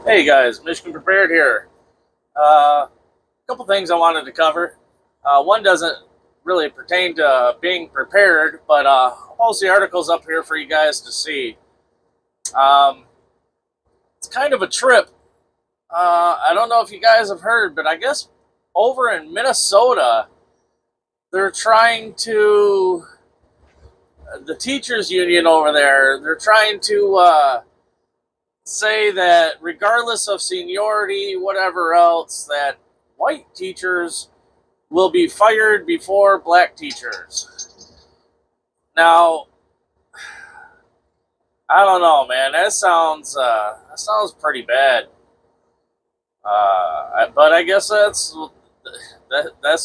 Hey guys, Michigan Prepared here. A couple things I wanted to cover. One doesn't really pertain to being prepared, but I'll post the articles up here for you guys to see. Um, it's kind of a trip. I don't know if you guys have heard, but I guess over in Minnesota, they're trying to, the teachers union over there, they're trying to say that regardless of seniority, whatever else, that white teachers will be fired before black teachers. Now, I don't know, man. That sounds pretty bad. But I guess that's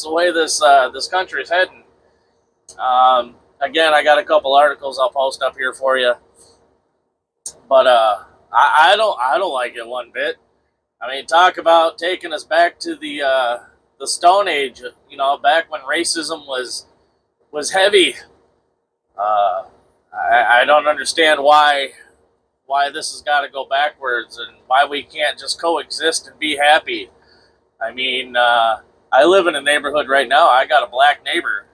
the way this country is heading. Again, I got a couple articles I'll post up here for you, but I don't like it one bit. I mean, talk about taking us back to the Stone Age. You know, back when racism was heavy. Uh, I don't understand why this has got to go backwards and why we can't just coexist and be happy. I mean, I live in a neighborhood right now. I got a black neighbor,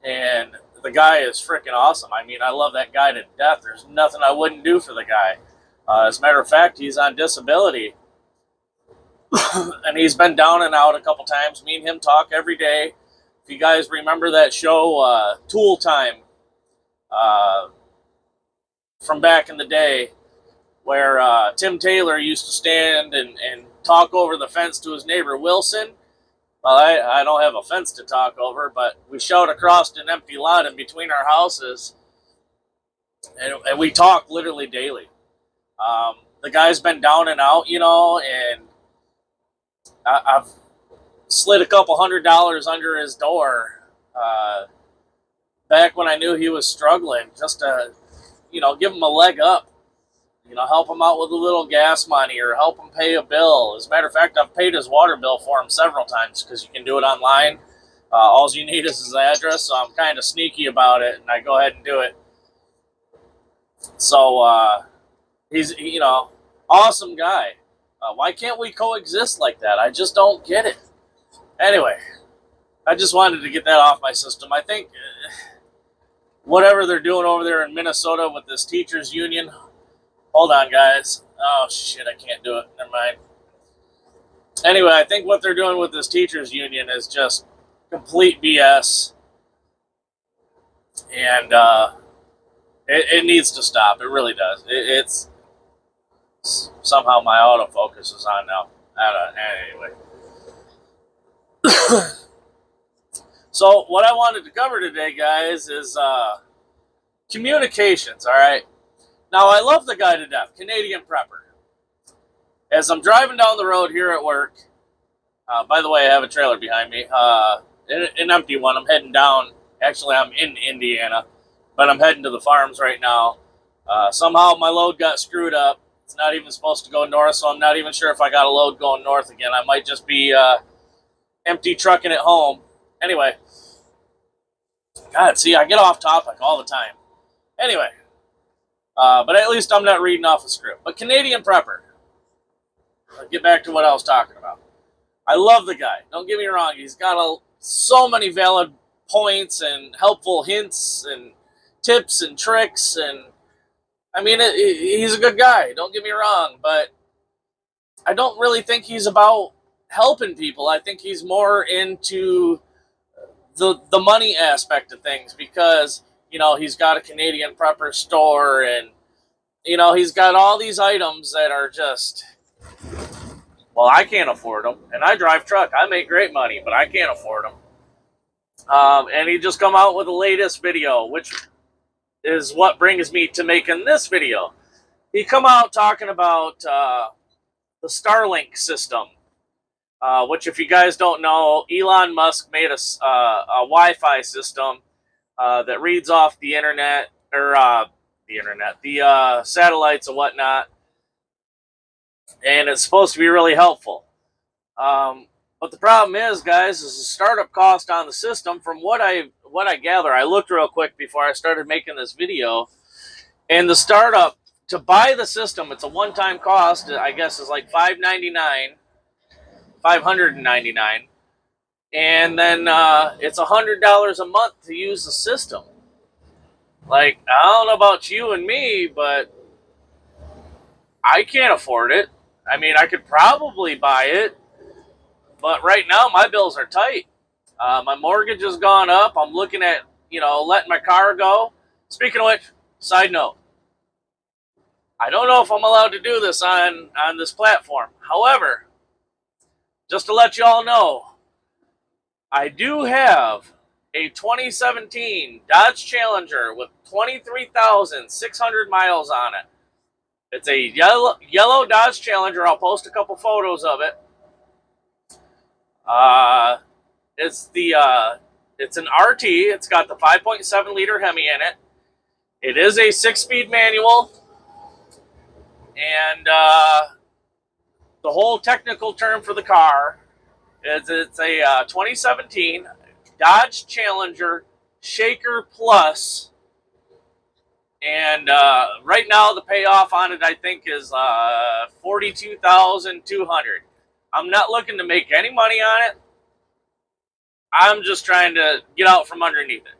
and the guy is freaking awesome. I mean, I love that guy to death. There's nothing I wouldn't do for the guy. As a matter of fact, he's on disability, and he's been down and out a couple times. Me and him talk every day. If you guys remember that show, Tool Time, uh, from back in the day, where Tim Taylor used to stand and talk over the fence to his neighbor Wilson. Well, I don't have a fence to talk over, but we shout across an empty lot in between our houses, and we talk literally daily. The guy's been down and out, you know, and I've slid a couple $100 under his door back when I knew he was struggling, just to, you know, give him a leg up. You know, help him out with a little gas money or help him pay a bill. As a matter of fact, I've paid his water bill for him several times because you can do it online. All you need is his address, so I'm kind of sneaky about it, and I go ahead and do it. So he's, you know, awesome guy. Why can't we coexist like that? I just don't get it. Anyway, I just wanted to get that off my system. I think whatever they're doing over there in Minnesota with this teachers union. Hold on, guys. Oh, shit, I can't do it. Never mind. Anyway, I think what they're doing with this teachers union is just complete BS. And it needs to stop. It really does. It's somehow my autofocus is on now. Anyway. So what I wanted to cover today, guys, is communications, all right? Now, I love the guy to death, Canadian Prepper. As I'm driving down the road here at work, by the way, I have a trailer behind me, an empty one. I'm heading down. Actually, I'm in Indiana, but I'm heading to the farms right now. Somehow my load got screwed up. It's not even supposed to go north, so I'm not even sure if I got a load going north again. I might just be empty trucking it home. Anyway, God, see, I get off topic all the time. Anyway. But at least I'm not reading off a script. But Canadian Prepper. I'll get back to what I was talking about. I love the guy. Don't get me wrong. He's got so many valid points and helpful hints and tips and tricks. And I mean, he's a good guy. Don't get me wrong. But I don't really think he's about helping people. I think he's more into the money aspect of things because, you know, he's got a Canadian Prepper store and, you know, he's got all these items that are just, well, I can't afford them. And I drive truck. I make great money, but I can't afford them. And he just come out with the latest video, which is what brings me to making this video. He come out talking about the Starlink system, which if you guys don't know, Elon Musk made a Wi-Fi system that reads off the internet, or the satellites and whatnot, and it's supposed to be really helpful. But the problem is, guys, is the startup cost on the system. From what I gather, I looked real quick before I started making this video, and the startup to buy the system, it's a one-time cost. I guess is like $599, $599, and then it's $100 a month to use the system. Like, I don't know about you and me, but I can't afford it. I mean, I could probably buy it, but right now my bills are tight. My mortgage has gone up. I'm looking at, letting my car go. Speaking of which, side note, I don't know if I'm allowed to do this on this platform. However, just to let you all know, I do have a 2017 Dodge Challenger with 23,600 miles on it. It's a yellow Dodge Challenger. I'll post a couple photos of it. It's an RT. It's got the 5.7 liter Hemi in it. It is a 6-speed manual, and the whole technical term for the car is it's a 2017 Dodge Challenger Shaker Plus, and right now the payoff on it I think is $42,200. I'm not looking to make any money on it. I'm just trying to get out from underneath it.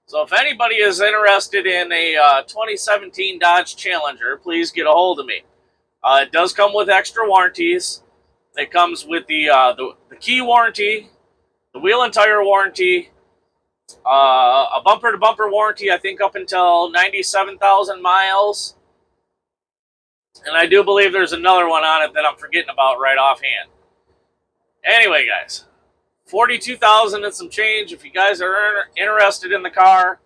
So if anybody is interested in a 2017 Dodge Challenger, please get a hold of me. It does come with extra warranties. It comes with the key warranty, the wheel and tire warranty, a bumper-to-bumper warranty, I think up until 97,000 miles. And I do believe there's another one on it that I'm forgetting about right offhand. Anyway, guys, $42,000 and some change. If you guys are interested in the car,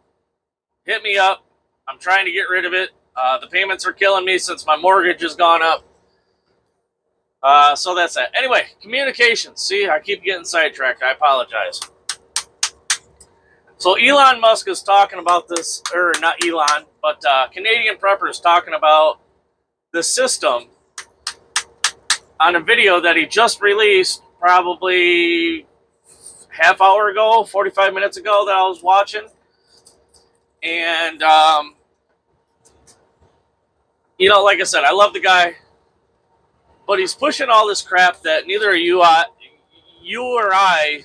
hit me up. I'm trying to get rid of it. The payments are killing me since my mortgage has gone up. So that's that. Anyway, communications. See, I keep getting sidetracked. I apologize. So Elon Musk is talking about this, or not Elon, but Canadian Prepper is talking about the system on a video that he just released probably half hour ago, 45 minutes ago that I was watching. And, like I said, I love the guy, but he's pushing all this crap that neither you or I,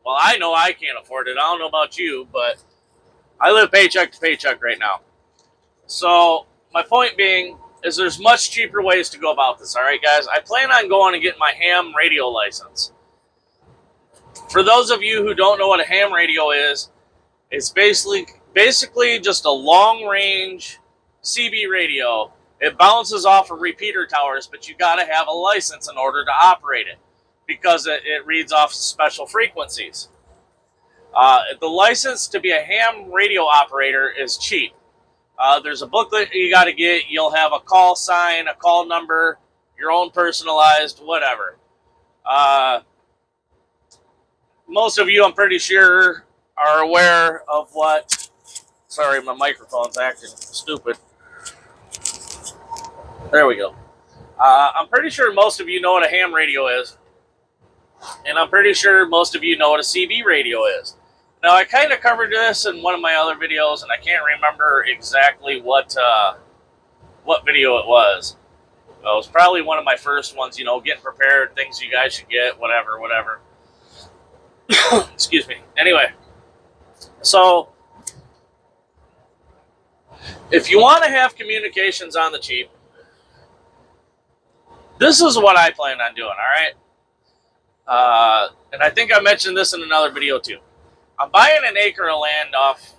well, I know I can't afford it. I don't know about you, but I live paycheck to paycheck right now. So my point being is there's much cheaper ways to go about this. All right, guys, I plan on going and getting my ham radio license. For those of you who don't know what a ham radio is, it's basically just a long-range CB radio. It bounces off of repeater towers, but you got to have a license in order to operate it because it reads off special frequencies. The license to be a ham radio operator is cheap. There's a booklet you got to get. You'll have a call sign, a call number, your own personalized, whatever. Most of you, I'm pretty sure, are aware of what... Sorry, my microphone's acting stupid. There we go. I'm pretty sure most of you know what a ham radio is. And I'm pretty sure most of you know what a CB radio is. Now, I kind of covered this in one of my other videos, and I can't remember exactly what video it was. Well, it was probably one of my first ones, getting prepared, things you guys should get, whatever. Excuse me. Anyway, so if you want to have communications on the cheap, this is what I plan on doing, all right? And I think I mentioned this in another video too. I'm buying an acre of land off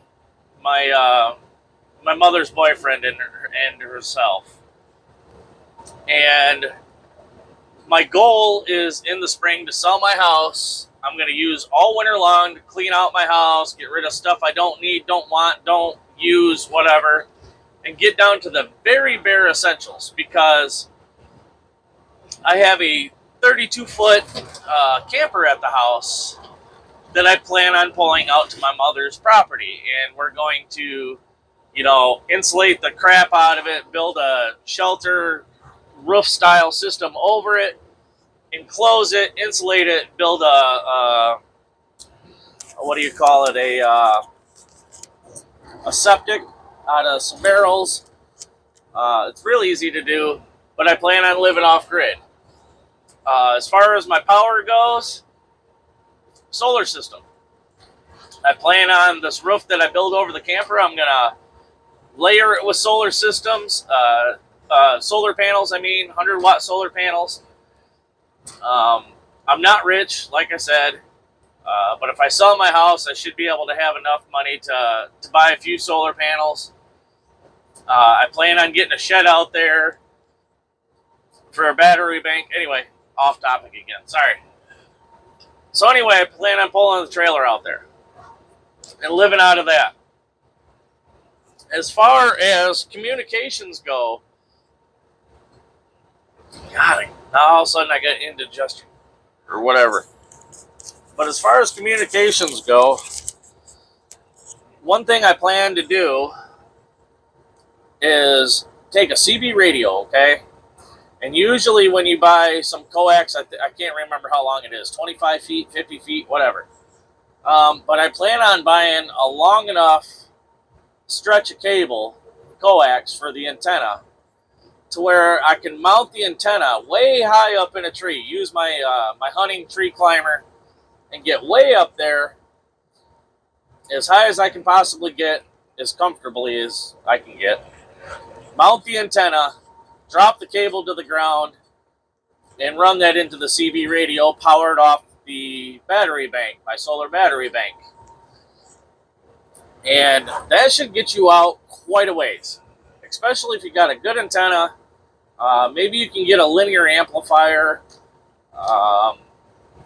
my mother's boyfriend and herself. And my goal is in the spring to sell my house. I'm going to use all winter long to clean out my house, get rid of stuff I don't need, don't want, don't use, whatever, and get down to the very bare essentials because I have a 32-foot camper at the house that I plan on pulling out to my mother's property. And we're going to, insulate the crap out of it, build a shelter roof-style system over it, enclose it, insulate it, build a septic out of some barrels, It's real easy to do, but I plan on living off grid. As far as my power goes, solar system. I plan on this roof that I build over the camper. I'm gonna layer it with solar systems, solar panels. 100-watt solar panels. I'm not rich, like I said, but if I sell my house, I should be able to have enough money to buy a few solar panels. I plan on getting a shed out there for a battery bank. Anyway, off topic again. Sorry. So anyway, I plan on pulling the trailer out there and living out of that. As far as communications go, God, now all of a sudden I got indigestion or whatever. But as far as communications go, one thing I plan to do is take a CB radio, okay? And usually when you buy some coax, I can't remember how long it is, 25 feet, 50 feet, whatever. But I plan on buying a long enough stretch of cable, coax, for the antenna to where I can mount the antenna way high up in a tree, use my my hunting tree climber, and get way up there as high as I can possibly get, as comfortably as I can get, mount the antenna, drop the cable to the ground, and run that into the CB radio powered off the battery bank, my solar battery bank. And that should get you out quite a ways, especially if you got a good antenna. Maybe you can get a linear amplifier.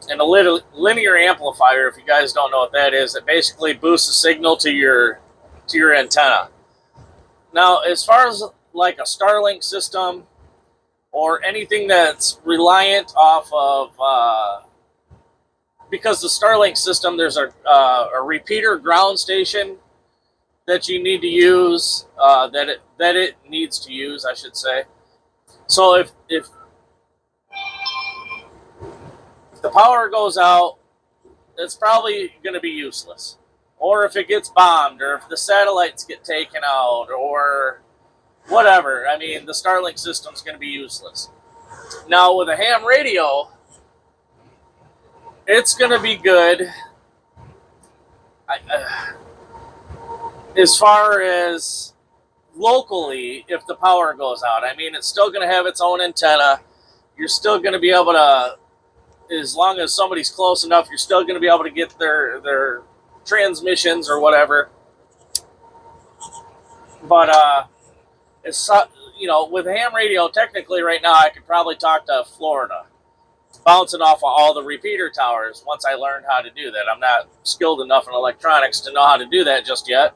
And a linear amplifier, if you guys don't know what that is, it basically boosts the signal to your antenna. Now, as far as like a Starlink system or anything that's reliant off of, because the Starlink system, there's a repeater ground station that you need to use, that it needs to use, I should say. So if the power goes out, it's probably going to be useless. Or if it gets bombed, or if the satellites get taken out, or whatever. The Starlink system's going to be useless. Now, with a ham radio, it's going to be good as far as locally if the power goes out. It's still going to have its own antenna. You're still going to be able to, as long as somebody's close enough, you're still going to be able to get their transmissions or whatever. But it's, with ham radio, technically right now I could probably talk to Florida, bouncing off of all the repeater towers once I learned how to do that. I'm not skilled enough in electronics to know how to do that just yet.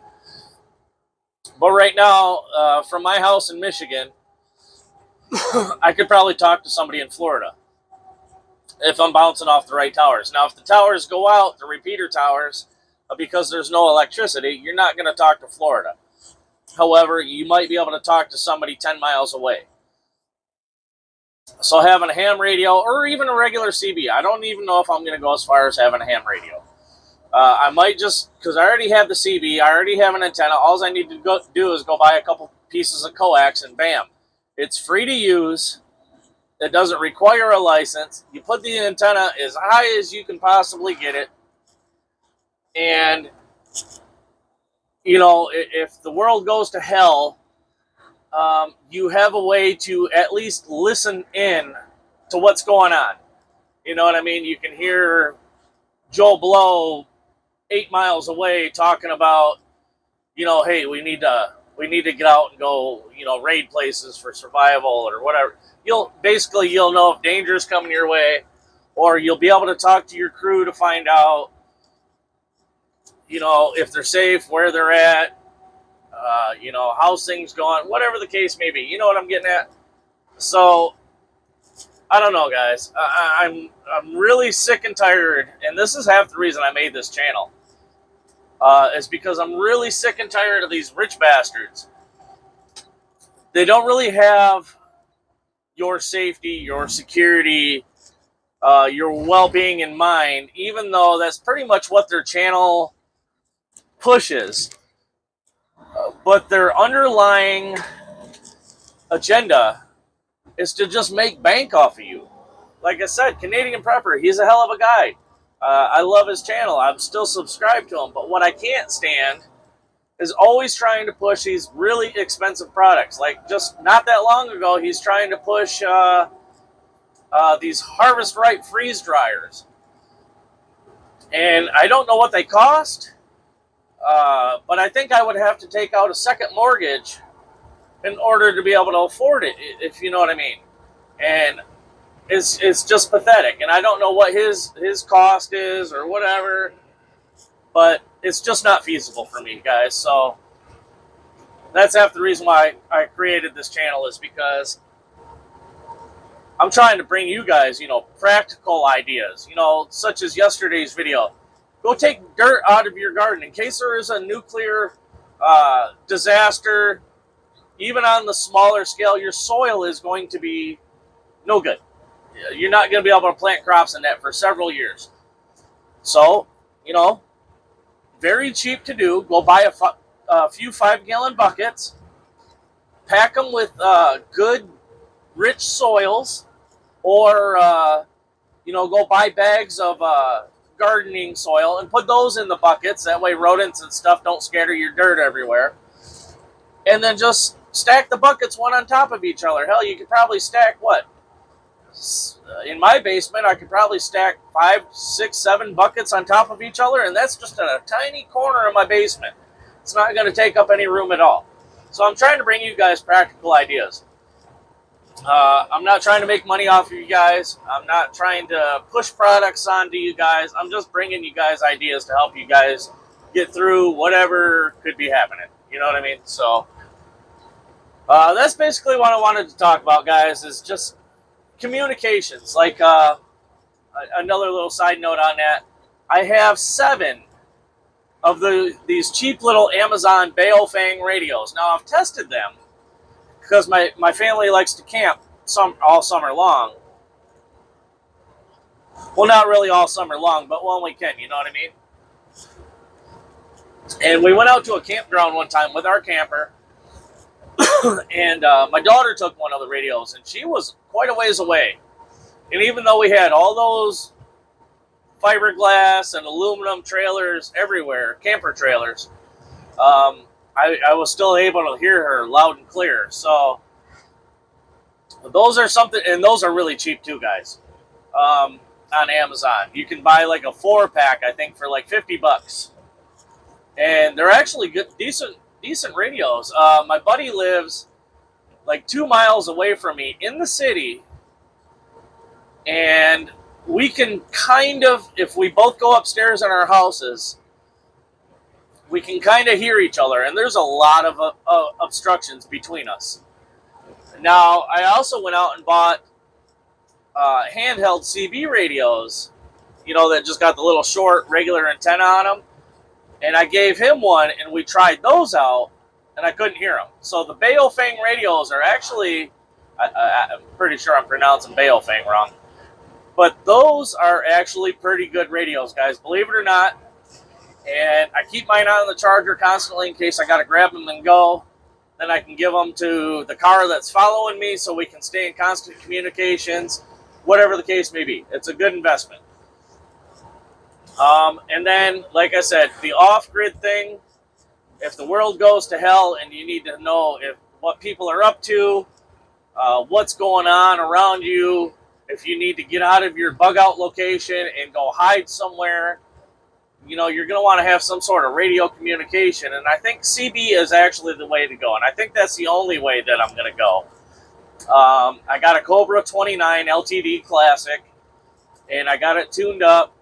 But right now, from my house in Michigan, I could probably talk to somebody in Florida if I'm bouncing off the right towers. Now, if the towers go out, the repeater towers, because there's no electricity, you're not going to talk to Florida. However, you might be able to talk to somebody 10 miles away. So having a ham radio or even a regular CB, I don't even know if I'm going to go as far as having a ham radio. I might just, because I already have the CB, I already have an antenna. All I need to do is go buy a couple pieces of coax and bam. It's free to use. It doesn't require a license. You put the antenna as high as you can possibly get it. And, if the world goes to hell, you have a way to at least listen in to what's going on. You know what I mean? You can hear Joe Blow 8 miles away talking about, hey, we need to get out and go, raid places for survival or whatever. You'll know if danger's coming your way, or you'll be able to talk to your crew to find out, if they're safe, where they're at, how's things going, whatever the case may be. You know what I'm getting at? So, I don't know, guys. I'm really sick and tired, and this is half the reason I made this channel. Is because I'm really sick and tired of these rich bastards. They don't really have your safety, your security, your well-being in mind, even though that's pretty much what their channel pushes. But their underlying agenda is to just make bank off of you. Like I said, Canadian Prepper, he's a hell of a guy. I love his channel. I'm still subscribed to him. But what I can't stand is always trying to push these really expensive products. Like just not that long ago, he's trying to push these Harvest Right freeze dryers. And I don't know what they cost, but I think I would have to take out a second mortgage in order to be able to afford it, if you know what I mean. And it's just pathetic. And I don't know what his cost is or whatever, but it's just not feasible for me, guys. So that's half the reason why I created this channel, is because I'm trying to bring you guys, practical ideas, such as yesterday's video. Go take dirt out of your garden in case there is a nuclear disaster. Even on the smaller scale, your soil is going to be no good. You're not going to be able to plant crops in that for several years. So, very cheap to do. Go buy a few 5-gallon buckets. Pack them with good, rich soils. Or, go buy bags of gardening soil and put those in the buckets. That way rodents and stuff don't scatter your dirt everywhere. And then just stack the buckets one on top of each other. Hell, you could probably stack what? In my basement, I could probably stack 5, 6, 7 buckets on top of each other, and that's just a tiny corner of my basement. It's not going to take up any room at all. So I'm trying to bring you guys practical ideas. I'm not trying to make money off of you guys. I'm not trying to push products onto you guys. I'm just bringing you guys ideas to help you guys get through whatever could be happening. You know what I mean? So that's basically what I wanted to talk about, guys, is just communications. Like another little side note on that, I have 7 of these cheap little Amazon Baofeng radios. Now, I've tested them because my family likes to camp all summer long. Well, not really all summer long, but when we can, you know what I mean? And we went out to a campground one time with our camper, and my daughter took one of the radios, and she was quite a ways away. And even though we had all those fiberglass and aluminum trailers everywhere, camper trailers, I was still able to hear her loud and clear. So those are something, and those are really cheap too, guys. On Amazon, you can buy like a 4-pack, I think, for like $50, and they're actually good, decent radios. My buddy lives like 2 miles away from me in the city, and we can kind of, if we both go upstairs in our houses, we can kind of hear each other, and there's a lot of obstructions between us. Now, I also went out and bought handheld CB radios, that just got the little short regular antenna on them, and I gave him one, and we tried those out, and I couldn't hear them. So the Baofeng radios are actually, I'm pretty sure I'm pronouncing Baofeng wrong, but those are actually pretty good radios, guys, believe it or not. And I keep mine on the charger constantly in case I got to grab them and go. Then I can give them to the car that's following me so we can stay in constant communications, whatever the case may be. It's a good investment. And then, like I said, the off-grid thing, if the world goes to hell and you need to know what people are up to, what's going on around you, if you need to get out of your bug-out location and go hide somewhere, you're going to want to have some sort of radio communication. And I think CB is actually the way to go. And I think that's the only way that I'm going to go. I got a Cobra 29 LTD Classic, and I got it tuned up.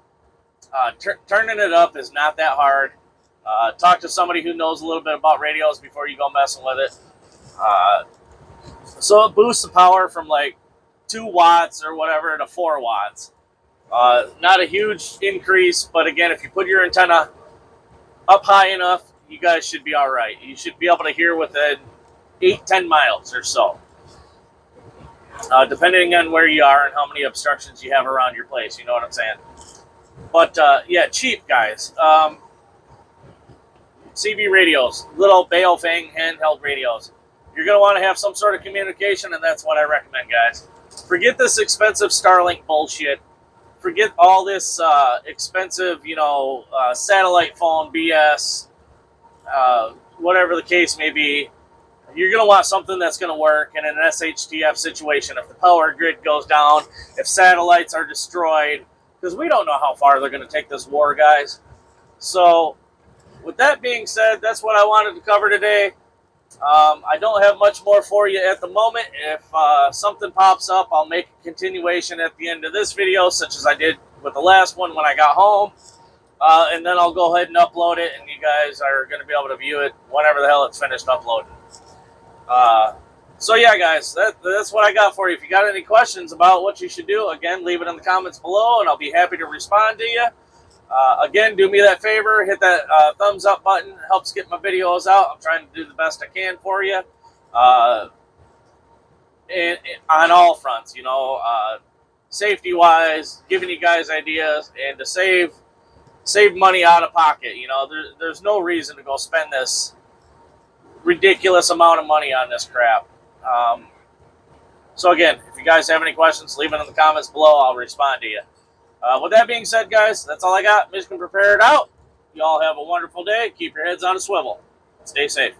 Turning it up is not that hard. Talk to somebody who knows a little bit about radios before you go messing with it. So it boosts the power from like 2 watts or whatever to 4 watts. Not a huge increase, but again, if you put your antenna up high enough, you guys should be all right. You should be able to hear within 8-10 miles or so, depending on where you are and how many obstructions you have around your place. You know what I'm saying? But yeah, cheap, guys. CB radios, little Baofeng handheld radios. you're going to want to have some sort of communication, and that's what I recommend, guys. Forget this expensive Starlink bullshit. Forget all this expensive, satellite phone BS, whatever the case may be. You're going to want something that's going to work in an shtf situation. If the power grid goes down, if satellites are destroyed, because we don't know how far they're going to take this war, guys. So, with that being said, that's what I wanted to cover today. I don't have much more for you at the moment. If something pops up, I'll make a continuation at the end of this video, such as I did with the last one when I got home. And then I'll go ahead and upload it, and you guys are going to be able to view it whenever the hell it's finished uploading. So yeah, guys, that's what I got for you. If you got any questions about what you should do, again, leave it in the comments below, and I'll be happy to respond to you. Again, do me that favor, hit that thumbs up button. It helps get my videos out. I'm trying to do the best I can for you. And on all fronts, safety-wise, giving you guys ideas, and to save money out of pocket. There's no reason to go spend this ridiculous amount of money on this crap. So again, if you guys have any questions, leave it in the comments below. I'll respond to you. With that being said, guys, that's all I got. Michigan prepared out. You all have a wonderful day. Keep your heads on a swivel. Stay safe.